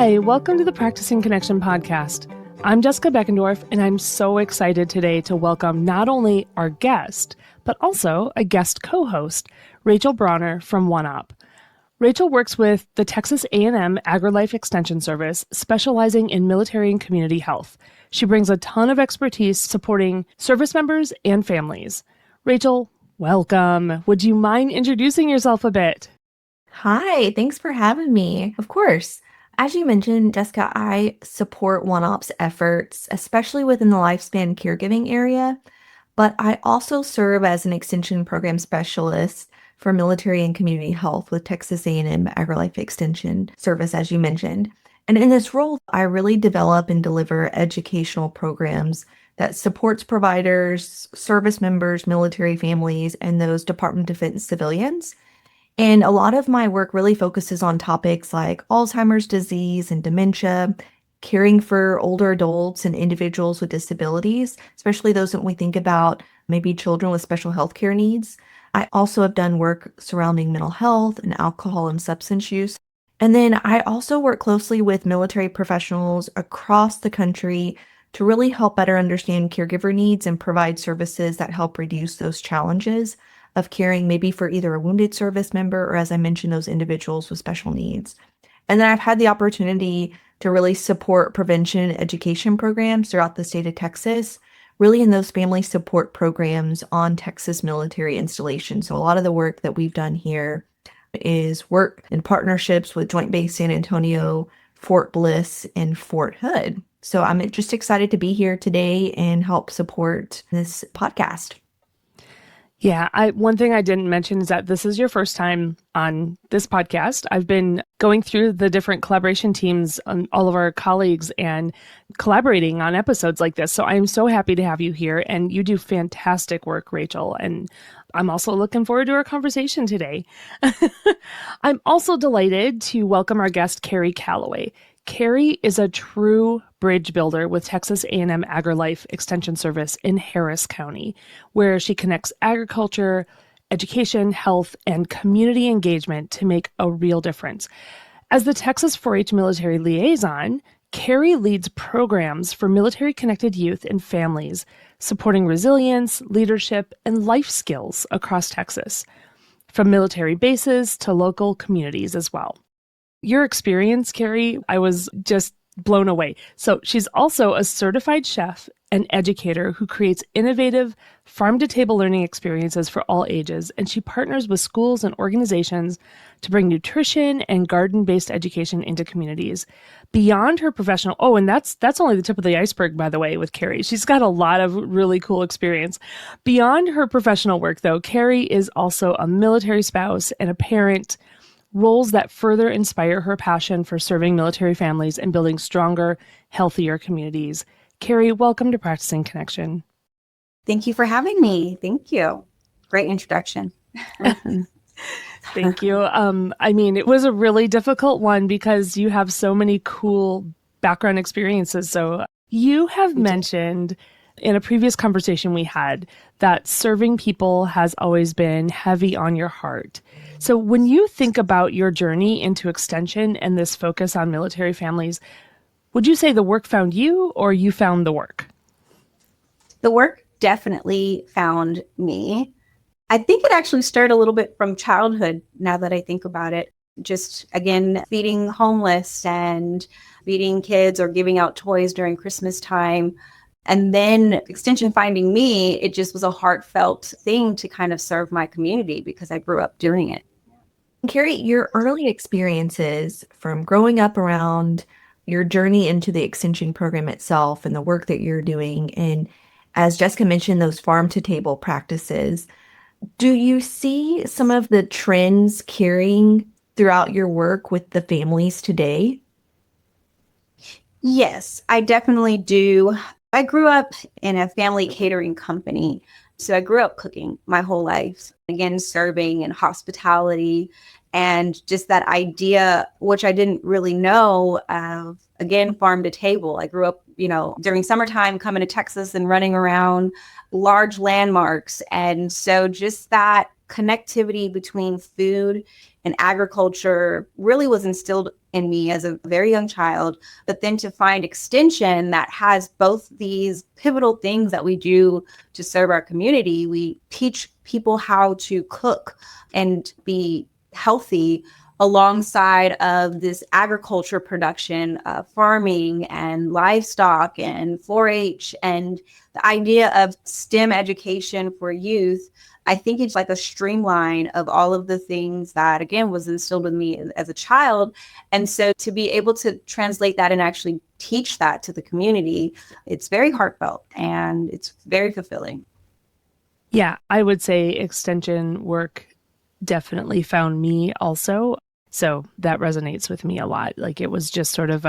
Hi, welcome to the Practicing Connection podcast. I'm Jessica Beckendorf, and I'm so excited today to welcome not only our guest, but also a guest co-host, Rachel Brauner from OneOp. Rachel works with the Texas A&M AgriLife Extension Service, specializing in military and community health. She brings a ton of expertise supporting service members and families. Rachel, welcome. Would you mind introducing yourself a bit? Hi, thanks for having me. Of course. As you mentioned, Jessica, I support OneOp's efforts, especially within the lifespan caregiving area, but I also serve as an extension program specialist for military and community health with Texas A&M AgriLife Extension Service, as you mentioned. And in this role, I really develop and deliver educational programs that supports providers, service members, military families, and those Department of Defense civilians. And a lot of my work really focuses on topics like Alzheimer's disease and dementia, caring for older adults and individuals with disabilities, especially those that we think about, maybe children with special healthcare needs. I also have done work surrounding mental health and alcohol and substance use. And then I also work closely with military professionals across the country to really help better understand caregiver needs and provide services that help reduce those challenges of caring maybe for either a wounded service member or, as I mentioned, those individuals with special needs. And then I've had the opportunity to really support prevention education programs throughout the state of Texas, really in those family support programs on Texas military installations. So a lot of the work that we've done here is work in partnerships with Joint Base San Antonio, Fort Bliss, and Fort Hood. So I'm just excited to be here today and help support this podcast. Yeah, one thing I didn't mention is that this is your first time on this podcast. I've been going through the different collaboration teams on all of our colleagues and collaborating on episodes like this. So I'm so happy to have you here, and you do fantastic work, Rachel. And I'm also looking forward to our conversation today. I'm also delighted to welcome our guest, Karrie Calloway. Karrie is a true bridge builder with Texas A&M AgriLife Extension Service in Harris County, where she connects agriculture, education, health, and community engagement to make a real difference. As the Texas 4-H Military Liaison, Karrie leads programs for military-connected youth and families, supporting resilience, leadership, and life skills across Texas, from military bases to local communities as well. Your experience, Karrie, I was just blown away. So she's also a certified chef and educator who creates innovative farm-to-table learning experiences for all ages, and she partners with schools and organizations to bring nutrition and garden-based education into communities. Beyond her professional, and that's only the tip of the iceberg, by the way, with Karrie. She's got a lot of really cool experience. Beyond her professional work, though, Karrie is also a military spouse and a parent, roles that further inspire her passion for serving military families and building stronger, healthier communities. Karrie, welcome to Practicing Connection. Thank you for having me. Thank you. Great introduction. Thank you. It was a really difficult one because you have so many cool background experiences. So you have mentioned in a previous conversation we had that serving people has always been heavy on your heart. So when you think about your journey into extension and this focus on military families, would you say the work found you or you found the work? The work definitely found me. I think it actually started a little bit from childhood, now that I think about it. Just, again, feeding homeless and feeding kids or giving out toys during Christmas time. And then extension finding me, it just was a heartfelt thing to kind of serve my community because I grew up doing it. Karrie, your early experiences from growing up around your journey into the extension program itself and the work that you're doing, and as Jessica mentioned, those farm-to-table practices, do you see some of the trends carrying throughout your work with the families today? Yes, I definitely do. I grew up in a family catering company. So I grew up cooking my whole life, again, serving and hospitality, and just that idea, which I didn't really know of, again, farm to table. I grew up, during summertime coming to Texas and running around large landmarks. And so just that connectivity between food and agriculture really was instilled in me as a very young child. But then to find extension that has both these pivotal things that we do to serve our community, we teach people how to cook and be healthy alongside of this agriculture production, farming and livestock and 4-H, and the idea of STEM education for youth. I think it's like a streamline of all of the things that, again, was instilled in me as a child. And so to be able to translate that and actually teach that to the community, it's very heartfelt and it's very fulfilling. Yeah, I would say extension work definitely found me also. So that resonates with me a lot. Like it was just sort of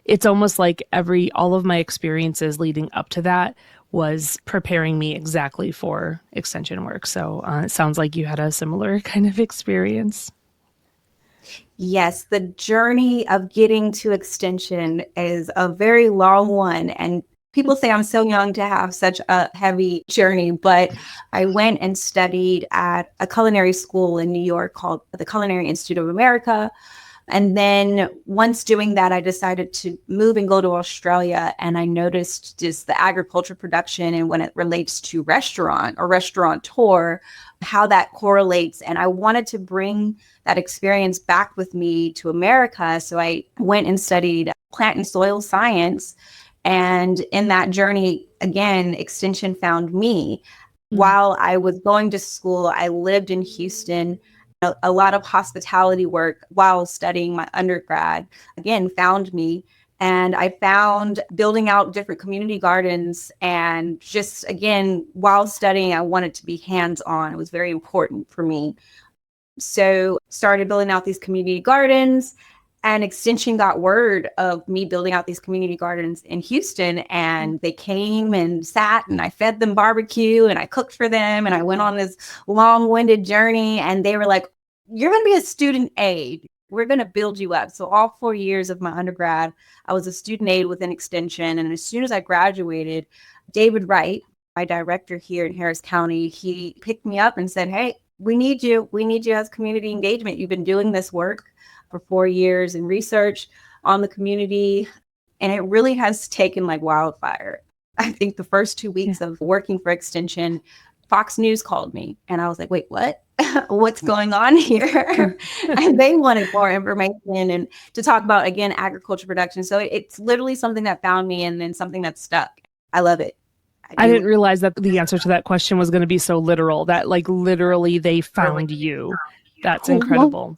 it's almost like all of my experiences leading up to that was preparing me exactly for extension work. So it sounds like you had a similar kind of experience. Yes, the journey of getting to extension is a very long one. And people say I'm so young to have such a heavy journey, but I went and studied at a culinary school in New York called the Culinary Institute of America. And then once doing that, I decided to move and go to Australia. And I noticed just the agriculture production and when it relates to restaurant or restaurateur, how that correlates. And I wanted to bring that experience back with me to America. So I went and studied plant and soil science. And in that journey, again, extension found me. While I was going to school, I lived in Houston. A lot of hospitality work while studying my undergrad, again, found me. And I found building out different community gardens. And just, again, while studying, I wanted to be hands-on. It was very important for me. So started building out these community gardens. And Extension got word of me building out these community gardens in Houston, and they came and sat, and I fed them barbecue and I cooked for them. And I went on this long-winded journey, and they were like, "You're going to be a student aide. We're going to build you up." So all 4 years of my undergrad, I was a student aide within Extension. And as soon as I graduated, David Wright, my director here in Harris County, he picked me up and said, "Hey, we need you. We need you as community engagement. You've been doing this work for 4 years in research on the community." And it really has taken like wildfire. I think the first 2 weeks of working for Extension, Fox News called me and I was like, "Wait, what? What's going on here?" And they wanted more information and to talk about, again, agriculture production. So it's literally something that found me and then something that stuck. I love it. I didn't realize that the answer to that question was going to be so literal, that like literally they found you. That's incredible.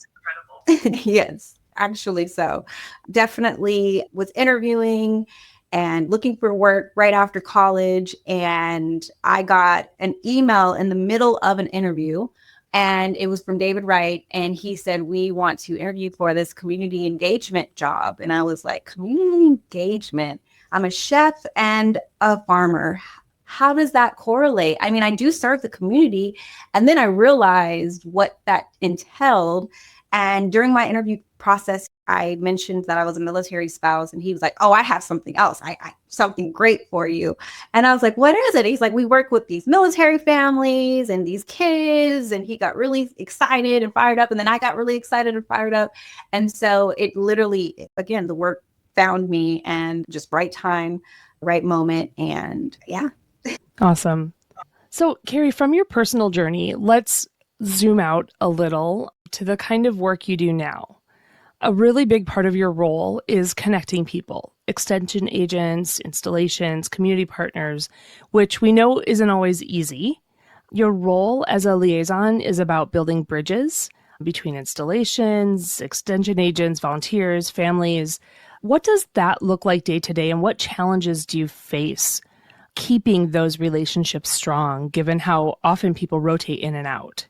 Yes, actually. So definitely was interviewing and looking for work right after college. And I got an email in the middle of an interview, and it was from David Wright. And he said, "We want to interview for this community engagement job." And I was like, community engagement? I'm a chef and a farmer. How does that correlate? I mean, I do serve the community. And then I realized what that entailed. And during my interview process, I mentioned that I was a military spouse, and he was like, "Oh, I have something else. I something great for you." And I was like, "What is it?" He's like, "We work with these military families and these kids." And he got really excited and fired up. And then I got really excited and fired up. And so it literally, again, the work found me, and just right time, right moment. And yeah. Awesome. So, Karrie, from your personal journey, let's zoom out a little to the kind of work you do now. A really big part of your role is connecting people, extension agents, installations, community partners, which we know isn't always easy. Your role as a liaison is about building bridges between installations, extension agents, volunteers, families. What does that look like day to day, and what challenges do you face keeping those relationships strong, given how often people rotate in and out?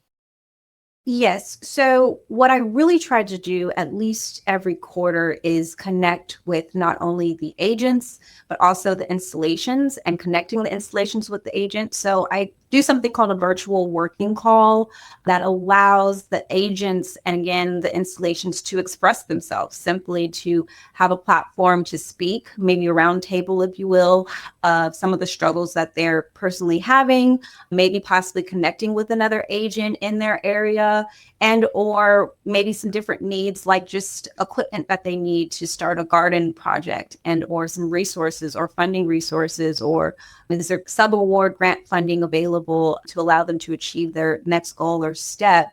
Yes. So, what I really tried to do at least every quarter is connect with not only the agents, but also the installations and connecting the installations with the agent. So, I do something called a virtual working call that allows the agents and again, the installations to express themselves, simply to have a platform to speak, maybe a round table, if you will, of some of the struggles that they're personally having, maybe possibly connecting with another agent in their area, and or maybe some different needs like just equipment that they need to start a garden project, and or some resources or funding resources, or is there sub-award grant funding available to allow them to achieve their next goal or step.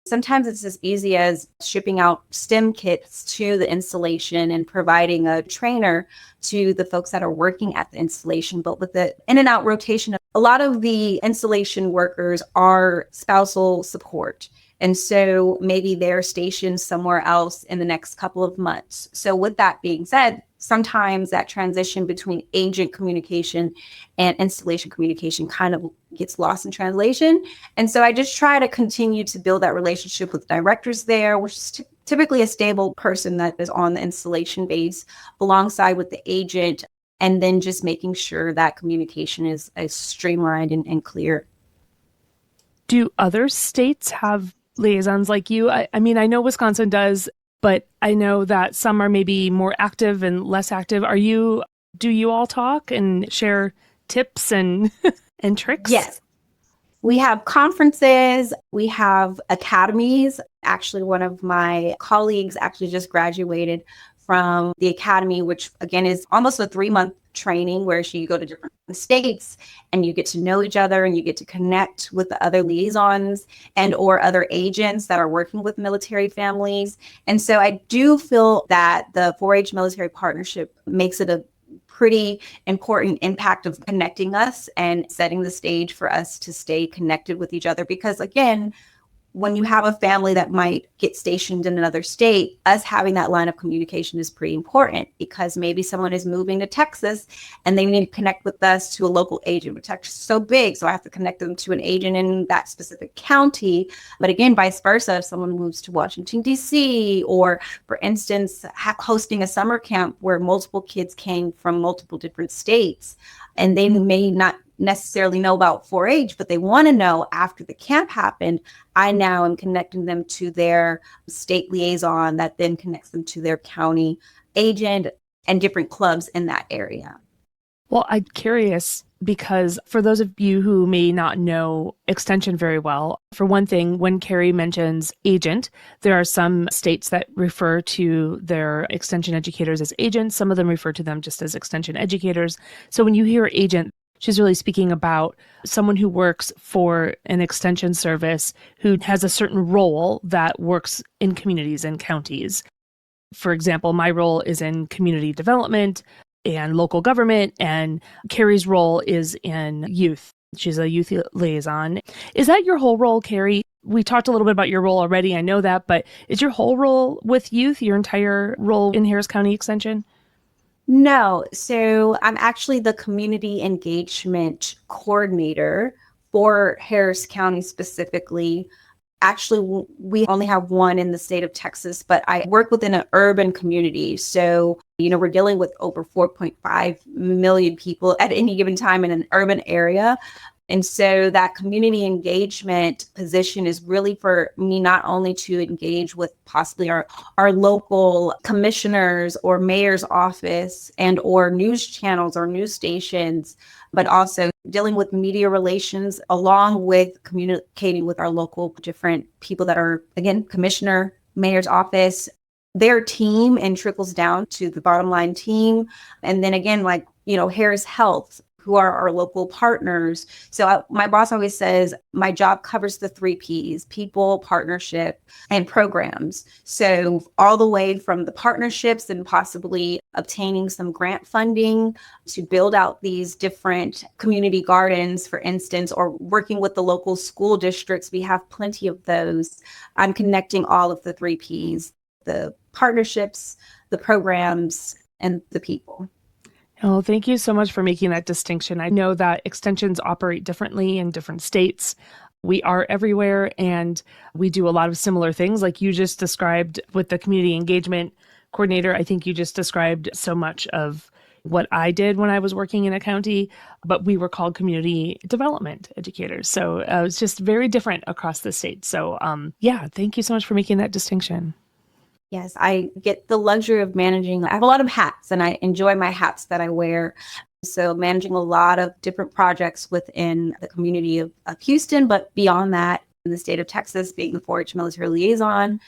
Sometimes it's as easy as shipping out STEM kits to the installation and providing a trainer to the folks that are working at the installation. But with the in and out rotation, a lot of the installation workers are spousal support. And so maybe they're stationed somewhere else in the next couple of months. So with that being said, sometimes that transition between agent communication and installation communication kind of gets lost in translation. And so I just try to continue to build that relationship with directors there, which is typically a stable person that is on the installation base alongside with the agent, and then just making sure that communication is streamlined and clear. Do other states have liaisons like you? I mean, I know Wisconsin does, but I know that some are maybe more active and less active. Do you all talk and share tips and and tricks? Yes. We have conferences, we have academies. Actually, one of my colleagues actually just graduated from the academy, which again is almost a 3-month training where you go to different states and you get to know each other and you get to connect with the other liaisons and or other agents that are working with military families. And so I do feel that the 4-H military partnership makes it a pretty important impact of connecting us and setting the stage for us to stay connected with each other. Because again, when you have a family that might get stationed in another state, us having that line of communication is pretty important, because maybe someone is moving to Texas and they need to connect with us to a local agent. But Texas is so big, so I have to connect them to an agent in that specific county. But again, vice versa, if someone moves to Washington, D.C., or for instance, hosting a summer camp where multiple kids came from multiple different states, and they may not necessarily know about 4-H, but they want to know after the camp happened, I now am connecting them to their state liaison that then connects them to their county agent and different clubs in that area. Well, I'm curious because for those of you who may not know extension very well, for one thing, when Karrie mentions agent, there are some states that refer to their extension educators as agents. Some of them refer to them just as extension educators. So when you hear agent, she's really speaking about someone who works for an extension service who has a certain role that works in communities and counties. For example, my role is in community development and local government, and Karrie's role is in youth. She's a youth liaison. Is that your whole role, Karrie? We talked a little bit about your role already, I know that, but is your whole role with youth, your entire role in Harris County Extension? No. So I'm actually the community engagement coordinator for Harris County specifically. Actually, we only have one in the state of Texas, but I work within an urban community. So, we're dealing with over 4.5 million people at any given time in an urban area. And so that community engagement position is really for me not only to engage with possibly our local commissioners or mayor's office and or news channels or news stations, but also dealing with media relations along with communicating with our local different people that are, again, commissioner, mayor's office, their team, and trickles down to the bottom line team. And then again, like, Harris Health, who are our local partners. So my boss always says my job covers the 3 Ps: people, partnership, and programs. So all the way from the partnerships and possibly obtaining some grant funding to build out these different community gardens, for instance, or working with the local school districts. We have plenty of those. I'm connecting all of the 3 Ps: the partnerships, the programs, and the people. Oh, thank you so much for making that distinction. I know that extensions operate differently in different states. We are everywhere, and we do a lot of similar things like you just described with the community engagement coordinator. I think you just described so much of what I did when I was working in a county, but we were called community development educators. So it's just very different across the state. So yeah, thank you so much for making that distinction. Yes, I get the luxury of managing. I have a lot of hats and I enjoy my hats that I wear. So managing a lot of different projects within the community of Houston, but beyond that, in the state of Texas, being the 4-H military liaison,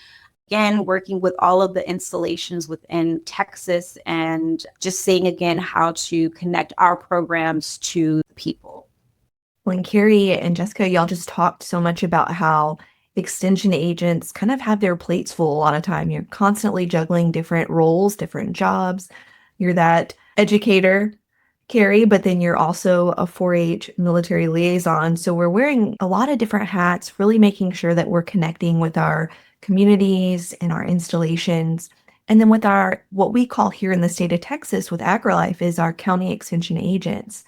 again, working with all of the installations within Texas and just seeing again how to connect our programs to the people. When Karrie and Jessica, y'all just talked so much about how extension agents kind of have their plates full a lot of time. You're constantly juggling different roles, different jobs. You're that educator, Karrie, but then you're also a 4-H military liaison. So we're wearing a lot of different hats, really making sure that we're connecting with our communities and our installations. And then with our, what we call here in the state of Texas with AgriLife is our county extension agents.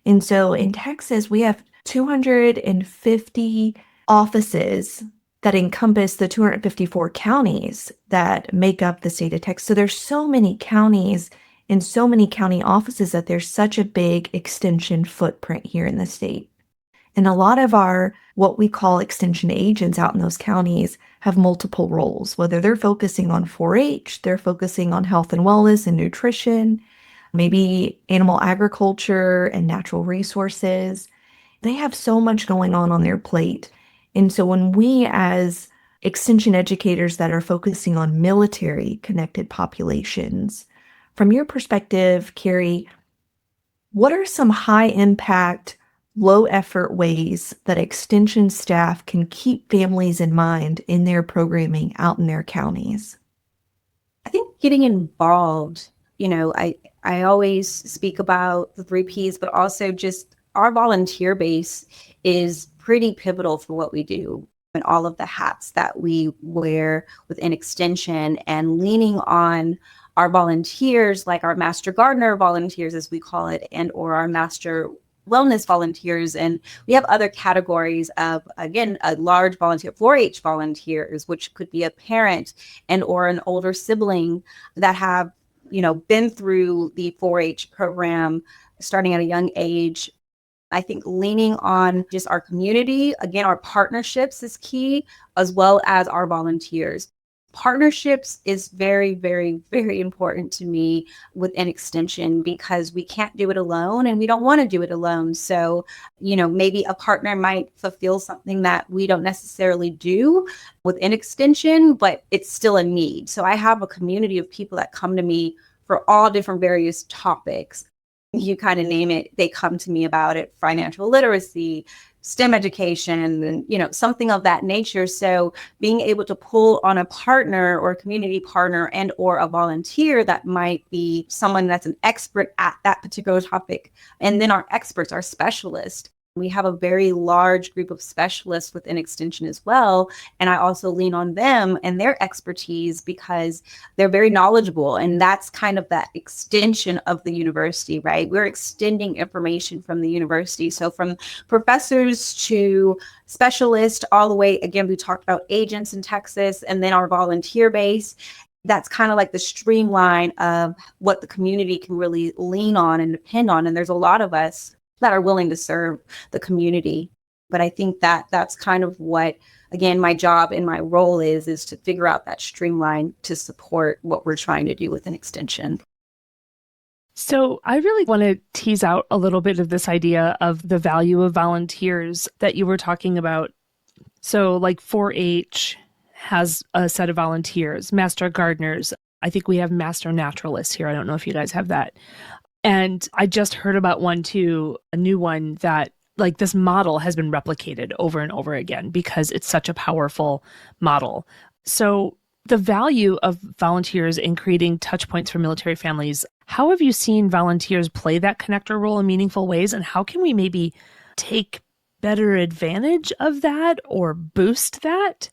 And so in Texas, we have 250 offices that encompass the 254 counties that make up the state of Texas. So there's so many counties and so many county offices that there's such a big extension footprint here in the state. And a lot of our, what we call extension agents out in those counties have multiple roles, whether they're focusing on 4-H, they're focusing on health and wellness and nutrition, maybe animal agriculture and natural resources. They have so much going on their plate. And so when we as extension educators that are focusing on military connected populations, from your perspective, Karrie, what are some high impact, low effort ways that extension staff can keep families in mind in their programming out in their counties? I think getting involved, I always speak about the 3 Ps, but also just our volunteer base is pretty pivotal for what we do and all of the hats that we wear within extension, and leaning on our volunteers, like our master gardener volunteers, as we call it, and or our master wellness volunteers. And we have other categories of, again, a large volunteer, 4-H volunteers, which could be a parent and or an older sibling that have, been through the 4-H program starting at a young age. I think leaning on just our community, again, our partnerships is key, as well as our volunteers. Partnerships is very, very, very important to me within extension, because we can't do it alone and we don't want to do it alone. So, maybe a partner might fulfill something that we don't necessarily do within extension, but it's still a need. So I have a community of people that come to me for all different various topics. You kind of name it, they come to me about it: financial literacy, STEM education, and something of that nature. So being able to pull on a partner or a community partner and or a volunteer that might be someone that's an expert at that particular topic. And then our experts, our specialists. We have a very large group of specialists within extension as well. And I also lean on them and their expertise because they're very knowledgeable. And that's kind of that extension of the university, right? We're extending information from the university. So from professors to specialists, all the way, again, we talked about agents in Texas, and then our volunteer base. That's kind of like the streamline of what the community can really lean on and depend on. And there's a lot of us that are willing to serve the community. But I think that that's kind of what, again, my job and my role is to figure out that streamline to support what we're trying to do with an extension. So I really want to tease out a little bit of this idea of the value of volunteers that you were talking about. So like 4-H has a set of volunteers, master gardeners. I think we have master naturalists here. I don't know if you guys have that. And I just heard about one too, a new one that like this model has been replicated over and over again because it's such a powerful model. So the value of volunteers in creating touch points for military families, how have you seen volunteers play that connector role in meaningful ways? And how can we maybe take better advantage of that or boost that?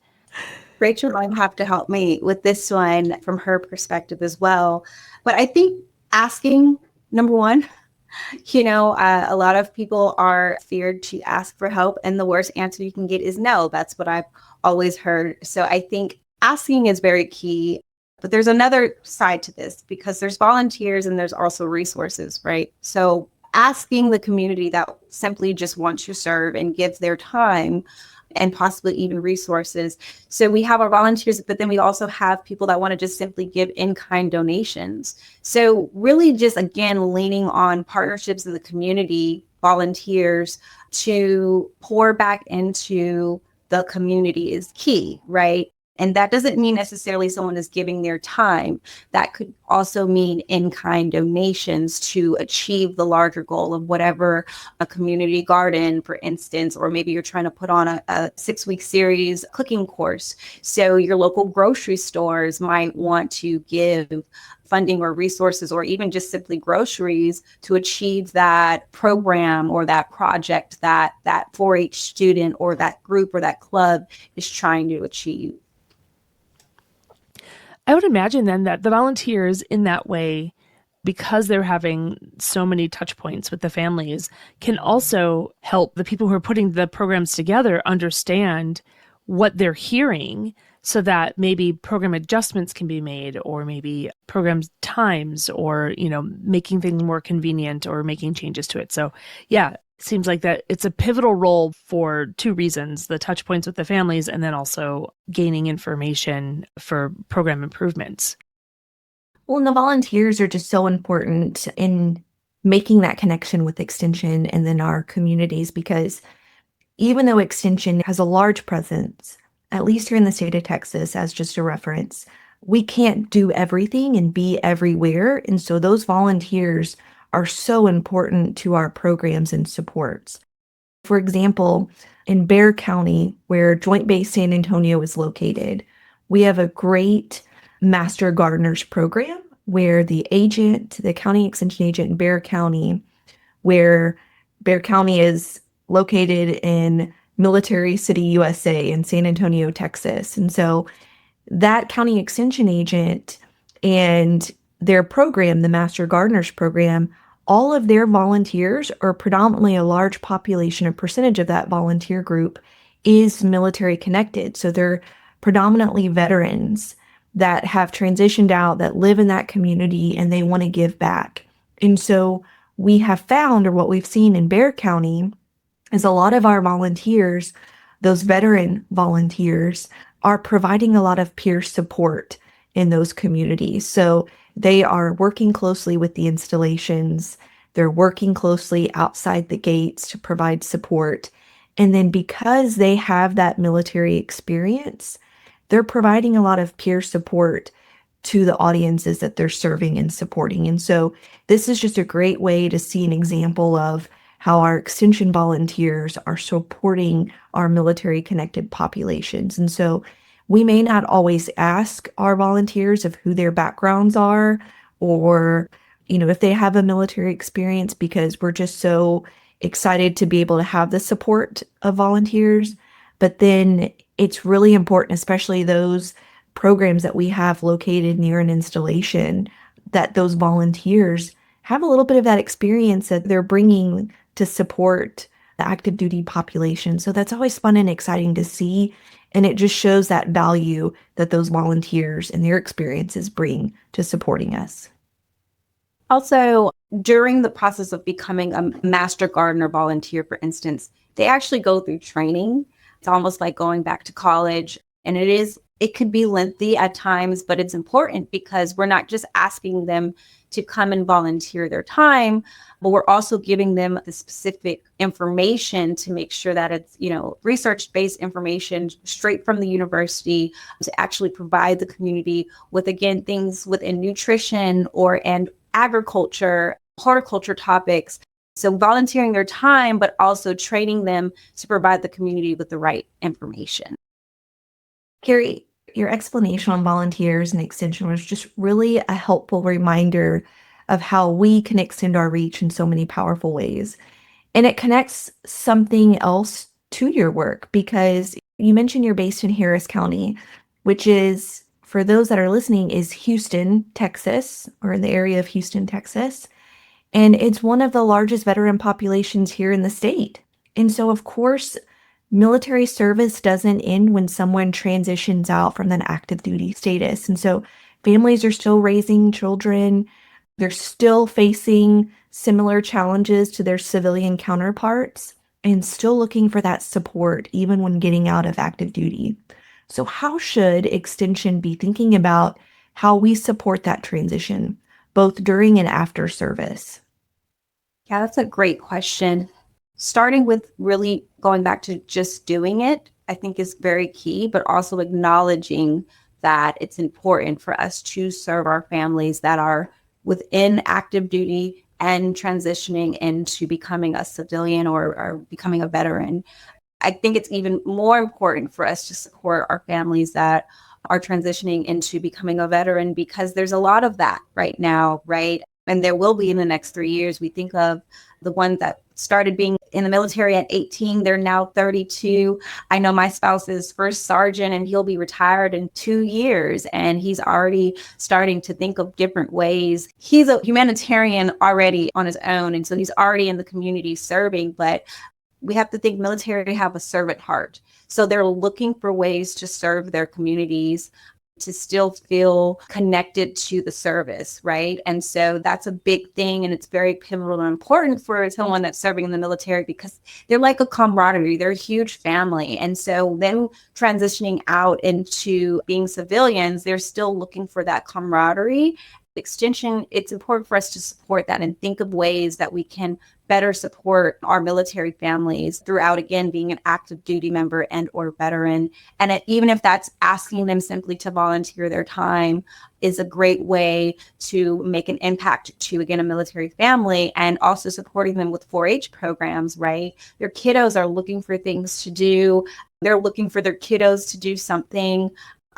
Rachel might have to help me with this one from her perspective as well. But I think asking, number one, A lot of people are feared to ask for help, and the worst answer you can get is no. That's what I've always heard. So I think asking is very key. But there's another side to this because there's volunteers and there's also resources, right? So asking the community that simply just wants to serve and give their time and possibly even resources. So we have our volunteers, but then we also have people that want to just simply give in-kind donations. So really just, again, leaning on partnerships in the community, volunteers to pour back into the community is key, right? And that doesn't mean necessarily someone is giving their time. That could also mean in-kind donations to achieve the larger goal of whatever a community garden, for instance, or maybe you're trying to put on a 6-week series cooking course. So your local grocery stores might want to give funding or resources or even just simply groceries to achieve that program or that project that 4-H student or that group or that club is trying to achieve. I would imagine then that the volunteers in that way, because they're having so many touch points with the families, can also help the people who are putting the programs together understand what they're hearing so that maybe program adjustments can be made, or maybe program times, or, making things more convenient or making changes to it. So yeah, seems like that it's a pivotal role for two reasons: the touch points with the families, and then also gaining information for program improvements. Well, and the volunteers are just so important in making that connection with Extension and then our communities, because even though Extension has a large presence, at least here in the state of Texas, as just a reference, we can't do everything and be everywhere. And so those volunteers are so important to our programs and supports. For example, in Bexar County, where Joint Base San Antonio is located, we have a great Master Gardeners program where the county extension agent in Bexar County, where Bexar County is located in Military City, USA, in San Antonio, Texas. And so that county extension agent and their program, the Master Gardeners program, all of their volunteers, or predominantly a large population, a percentage of that volunteer group, is military connected. So they're predominantly veterans that have transitioned out, that live in that community, and they want to give back. And so we have found, or what we've seen in Bexar County, is a lot of our volunteers, those veteran volunteers, are providing a lot of peer support in those communities. So they are working closely with the installations. They're working closely outside the gates to provide support. And then because they have that military experience, they're providing a lot of peer support to the audiences that they're serving and supporting. And so this is just a great way to see an example of how our extension volunteers are supporting our military connected populations. And so we may not always ask our volunteers of who their backgrounds are, or, if they have a military experience, because we're just so excited to be able to have the support of volunteers. But then it's really important, especially those programs that we have located near an installation, that those volunteers have a little bit of that experience that they're bringing to support the active duty population. So that's always fun and exciting to see. And it just shows that value that those volunteers and their experiences bring to supporting us. Also, during the process of becoming a Master Gardener volunteer, for instance, they actually go through training. It's almost like going back to college. And it could be lengthy at times, but it's important because we're not just asking them to come and volunteer their time, but we're also giving them the specific information to make sure that it's, research-based information straight from the university to actually provide the community with, again, things within nutrition and agriculture, horticulture topics. So volunteering their time, but also training them to provide the community with the right information. Karrie, your explanation on volunteers and extension was just really a helpful reminder of how we can extend our reach in so many powerful ways. And it connects something else to your work, because you mentioned you're based in Harris County, which is, for those that are listening, is Houston, Texas, or in the area of Houston, Texas. And it's one of the largest veteran populations here in the state. And so, of course, military service doesn't end when someone transitions out from an active duty status. And so families are still raising children. They're still facing similar challenges to their civilian counterparts and still looking for that support even when getting out of active duty. So how should Extension be thinking about how we support that transition, both during and after service? Yeah, that's a great question. Starting with really going back to just doing it, I think is very key, but also acknowledging that it's important for us to serve our families that are within active duty and transitioning into becoming a civilian or becoming a veteran. I think it's even more important for us to support our families that are transitioning into becoming a veteran, because there's a lot of that right now, right? And there will be in the next 3 years. We think of the ones that started being in the military at 18, they're now 32. I know my spouse is first sergeant and he'll be retired in 2 years, and he's already starting to think of different ways. He's a humanitarian already on his own, and so he's already in the community serving, but we have to think military have a servant heart. So they're looking for ways to serve their communities, to still feel connected to the service, right? And so that's a big thing. And it's very pivotal and important for someone that's serving in the military, because they're like a camaraderie. They're a huge family. And so then transitioning out into being civilians, they're still looking for that camaraderie. Extension, it's important for us to support that and think of ways that we can better support our military families throughout, again, being an active duty member and or veteran. And even if that's asking them simply to volunteer their time, is a great way to make an impact to, again, a military family, and also supporting them with 4-H programs, right? Their kiddos are looking for things to do. They're looking for their kiddos to do something.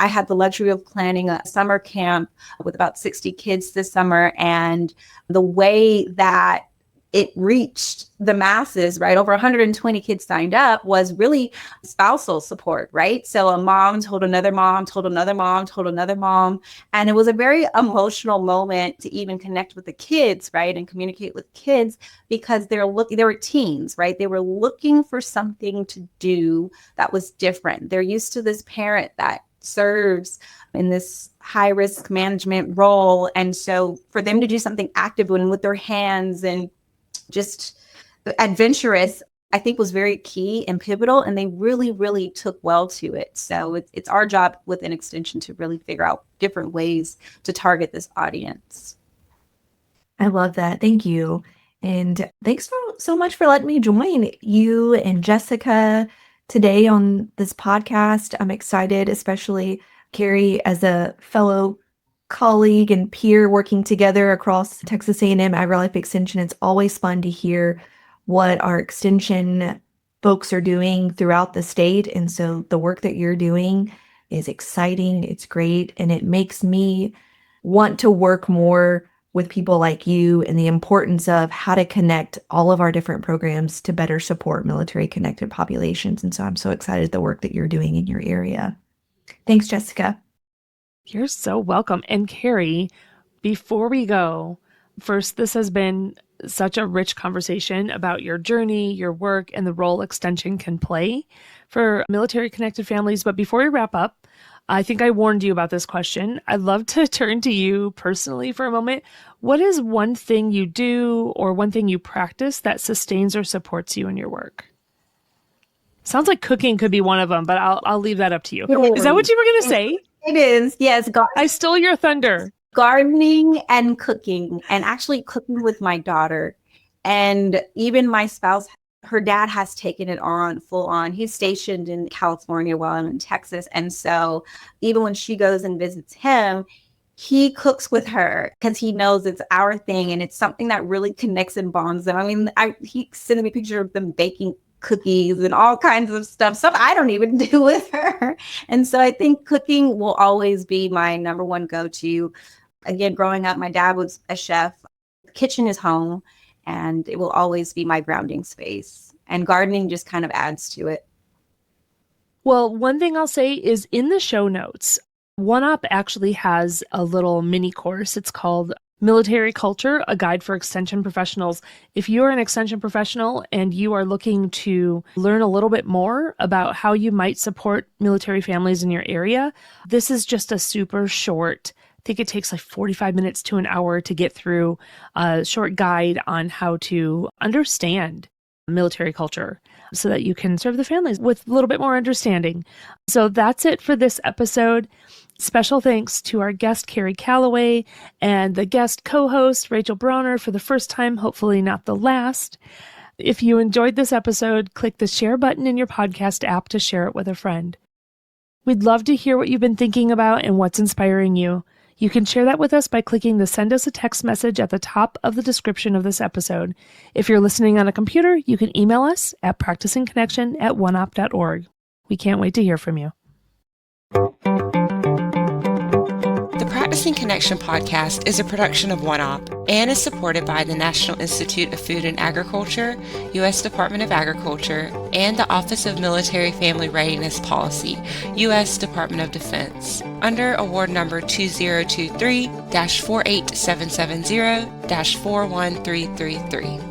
I had the luxury of planning a summer camp with about 60 kids this summer. And the way that it reached the masses, right? Over 120 kids signed up, was really spousal support, right? So a mom told another mom, told another mom, told another mom. And it was a very emotional moment to even connect with the kids, right? And communicate with kids, because they were teens, right? They were looking for something to do that was different. They're used to this parent that serves in this high risk management role. And so for them to do something active and with their hands and just adventurous, I think was very key and pivotal. And they really, really took well to it. So it's our job within Extension to really figure out different ways to target this audience. I love that. Thank you. And thanks so much for letting me join you and Jessica today on this podcast. I'm excited, especially Karrie, as a fellow colleague and peer working together across Texas A&M AgriLife Extension. It's always fun to hear what our extension folks are doing throughout the state. And so the work that you're doing is exciting. It's great. And it makes me want to work more with people like you, and the importance of how to connect all of our different programs to better support military connected populations. And so I'm so excited at the work that you're doing in your area. Thanks, Jessica. You're so welcome. And Karrie, before we go, first, this has been such a rich conversation about your journey, your work, and the role Extension can play for military connected families. But before we wrap up, I think I warned you about this question. I'd love to turn to you personally for a moment. What is one thing you do or one thing you practice that sustains or supports you in your work? Sounds like cooking could be one of them, but I'll leave that up to you. Is that what you were going to say? It is. Yes. I stole your thunder. Gardening and cooking, and actually cooking with my daughter. And even my spouse, her dad has taken it on full on. He's stationed in California while I'm in Texas. And so even when she goes and visits him, he cooks with her because he knows it's our thing. And it's something that really connects and bonds them. I mean, he sent me pictures of them baking cookies and all kinds of stuff I don't even do with her. And so I think cooking will always be my number one go-to. Again, growing up, my dad was a chef. The kitchen is home, and it will always be my grounding space. And gardening just kind of adds to it. Well, one thing I'll say is in the show notes, OneOp actually has a little mini course. It's called Military Culture, a guide for extension professionals. If you're an extension professional and you are looking to learn a little bit more about how you might support military families in your area, this is just a super short, I think it takes like 45 minutes to an hour to get through a short guide on how to understand military culture so that you can serve the families with a little bit more understanding. So that's it for this episode. Special thanks to our guest, Karrie Calloway, and the guest co-host, Rachel Brauner, for the first time, hopefully not the last. If you enjoyed this episode, click the share button in your podcast app to share it with a friend. We'd love to hear what you've been thinking about and what's inspiring you. You can share that with us by clicking the Send Us a Text message at the top of the description of this episode. If you're listening on a computer, you can email us at practicingconnection@oneop.org. We can't wait to hear from you. The Practicing Connection podcast is a production of OneOp and is supported by the National Institute of Food and Agriculture, U.S. Department of Agriculture, and the Office of Military Family Readiness Policy, U.S. Department of Defense, under award number 2023-48770-41333.